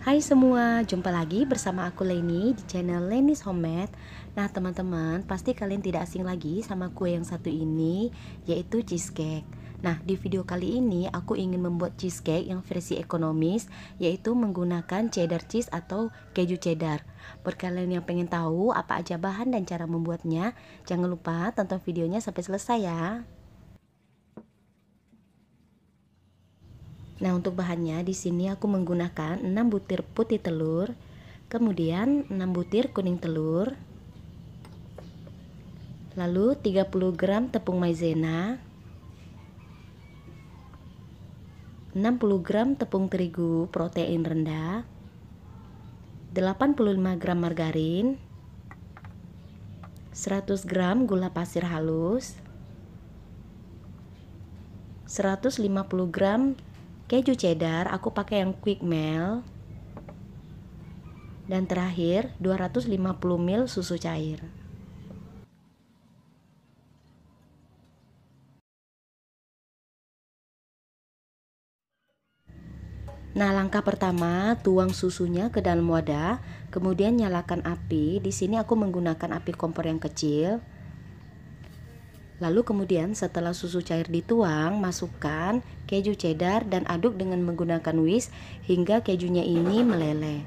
Hai semua, jumpa lagi bersama aku Leni di channel Leni's Homemade. Nah teman-teman, pasti kalian tidak asing lagi sama kue yang satu ini, yaitu cheesecake. Nah di video kali ini aku ingin membuat cheesecake yang versi ekonomis, yaitu menggunakan cheddar cheese atau keju cheddar. Buat kalian yang pengen tahu apa aja bahan dan cara membuatnya, jangan lupa tonton videonya sampai selesai ya. Nah, untuk bahannya di sini aku menggunakan 6 butir putih telur, kemudian 6 butir kuning telur, lalu 30 gram tepung maizena, 60 gram tepung terigu protein rendah, 85 gram margarin, 100 gram gula pasir halus, 150 gram keju cheddar, aku pakai yang quick melt, dan terakhir 250 ml susu cair. Nah, langkah pertama, tuang susunya ke dalam wadah, kemudian nyalakan api. Di sini aku menggunakan api kompor yang kecil. Lalu kemudian setelah susu cair dituang, masukkan keju cheddar dan aduk dengan menggunakan whisk hingga kejunya ini meleleh.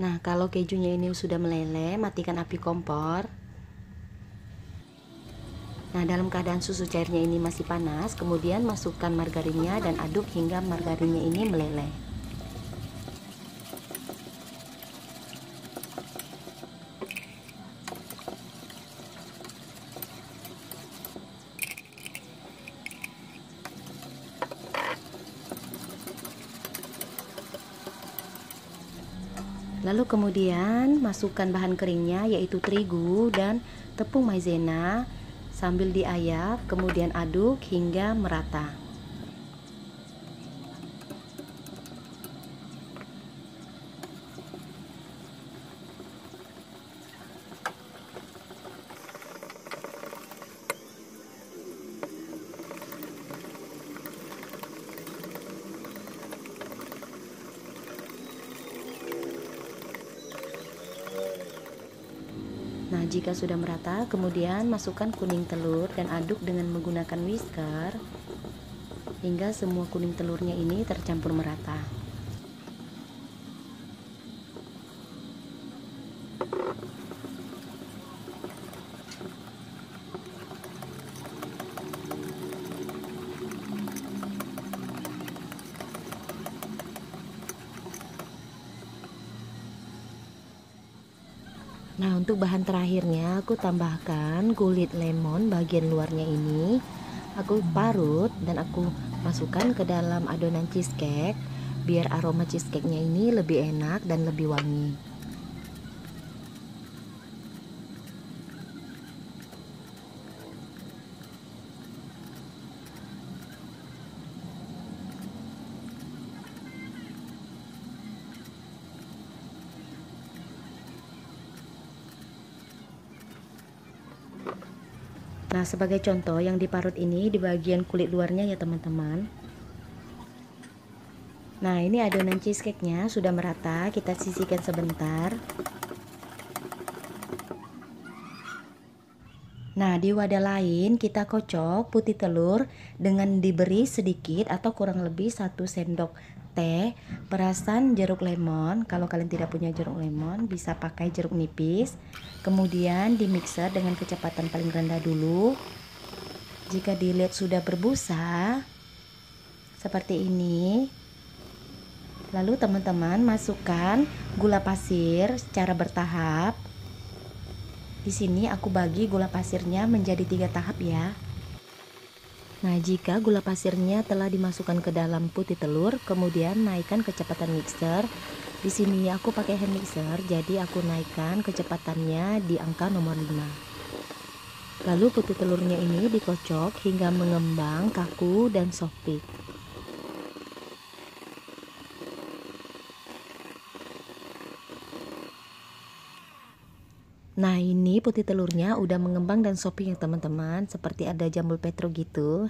Nah, kalau kejunya ini sudah meleleh, matikan api kompor. Nah, dalam keadaan susu cairnya ini masih panas, kemudian masukkan margarinnya dan aduk hingga margarinnya ini meleleh. Lalu kemudian masukkan bahan keringnya yaitu terigu dan tepung maizena sambil diayak, kemudian aduk hingga merata. Nah, jika sudah merata, kemudian masukkan kuning telur dan aduk dengan menggunakan whisker hingga semua kuning telurnya ini tercampur merata. Nah, untuk bahan terakhirnya aku tambahkan kulit lemon bagian luarnya ini. Aku parut dan aku masukkan ke dalam adonan cheesecake biar aroma cheesecake-nya ini lebih enak dan lebih wangi. Nah, sebagai contoh yang diparut ini di bagian kulit luarnya ya teman-teman. Nah, ini adonan cheesecake-nya sudah merata, kita sisihkan sebentar. Nah, di wadah lain kita kocok putih telur dengan diberi sedikit atau kurang lebih 1 sendok teh perasan jeruk lemon. Kalau kalian tidak punya jeruk lemon, bisa pakai jeruk nipis. Kemudian di mixer dengan kecepatan paling rendah dulu. Jika dilihat sudah berbusa seperti ini, lalu teman-teman masukkan gula pasir secara bertahap. Di sini aku bagi gula pasirnya menjadi 3 tahap ya. Nah, jika gula pasirnya telah dimasukkan ke dalam putih telur, kemudian naikkan kecepatan mixer Di sini aku pakai hand mixer, jadi aku naikkan kecepatannya di angka nomor 5. Lalu putih telurnya ini dikocok hingga mengembang, kaku dan soft peak. Nah, ini putih telurnya udah mengembang dan soft peak ya teman-teman, seperti ada jambul petro gitu.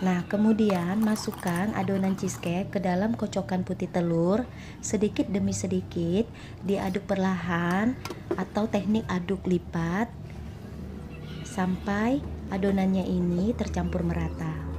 Nah, kemudian masukkan adonan cheesecake ke dalam kocokan putih telur sedikit demi sedikit, diaduk perlahan atau teknik aduk lipat sampai adonannya ini tercampur merata.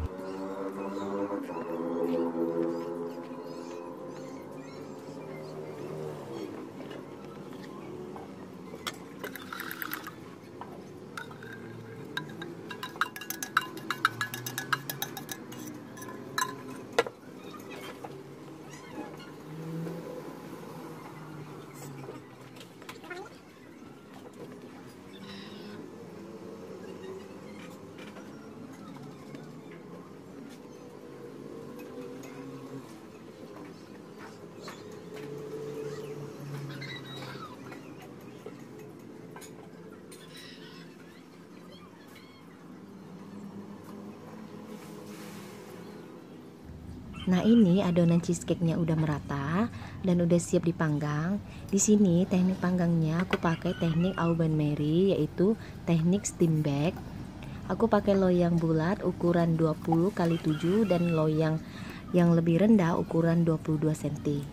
Nah, ini adonan cheesecake-nya udah merata dan udah siap dipanggang. Di sini teknik panggangnya aku pakai teknik Au Bain Marie, yaitu teknik steam bake. Aku pakai loyang bulat ukuran 20 x 7 dan loyang yang lebih rendah ukuran 22 cm.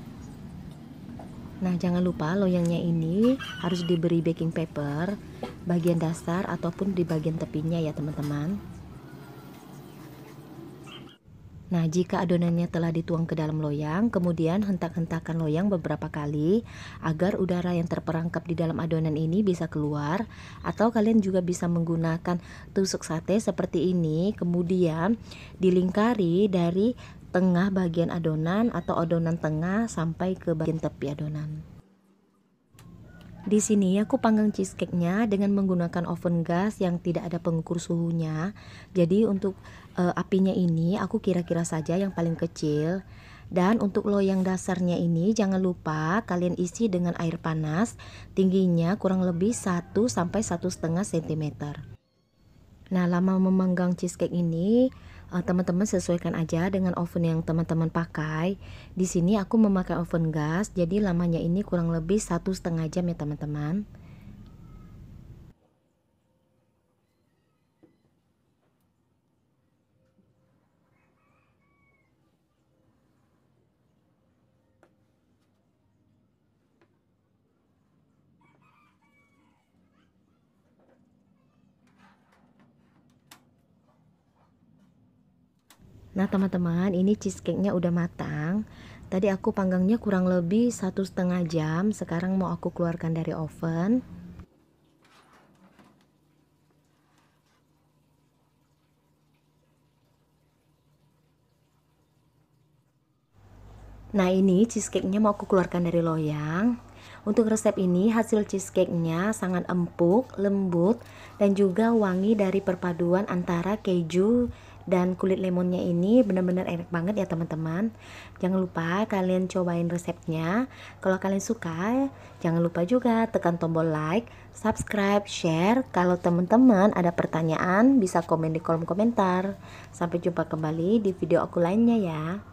Nah, jangan lupa loyangnya ini harus diberi baking paper bagian dasar ataupun di bagian tepinya ya teman-teman. Nah, jika adonannya telah dituang ke dalam loyang, kemudian hentak-hentakan loyang beberapa kali agar udara yang terperangkap di dalam adonan ini bisa keluar, atau kalian juga bisa menggunakan tusuk sate seperti ini, kemudian dilingkari dari tengah bagian adonan atau adonan tengah sampai ke bagian tepi adonan. Di sini aku panggang cheesecake-nya dengan menggunakan oven gas yang tidak ada pengukur suhunya. Jadi untuk apinya ini aku kira-kira saja yang paling kecil. Dan untuk loyang dasarnya ini jangan lupa kalian isi dengan air panas, tingginya kurang lebih 1 sampai 1,5 cm. Nah, lama memanggang cheesecake ini teman-teman sesuaikan aja dengan oven yang teman-teman pakai. Di sini aku memakai oven gas, jadi lamanya ini kurang lebih 1,5 jam ya teman-teman. Nah teman-teman, ini cheesecake-nya udah matang. Tadi aku panggangnya kurang lebih 1,5 jam. Sekarang mau aku keluarkan dari oven. Nah, ini cheesecake-nya mau aku keluarkan dari loyang. Untuk resep ini hasil cheesecake-nya sangat empuk, lembut, dan juga wangi dari perpaduan antara keju dan kulit lemonnya. Ini benar-benar enak banget ya teman-teman. Jangan lupa kalian cobain resepnya. Kalau kalian suka, jangan lupa juga tekan tombol like, subscribe, share. Kalau teman-teman ada pertanyaan bisa komen di kolom komentar. Sampai jumpa kembali di video aku lainnya ya.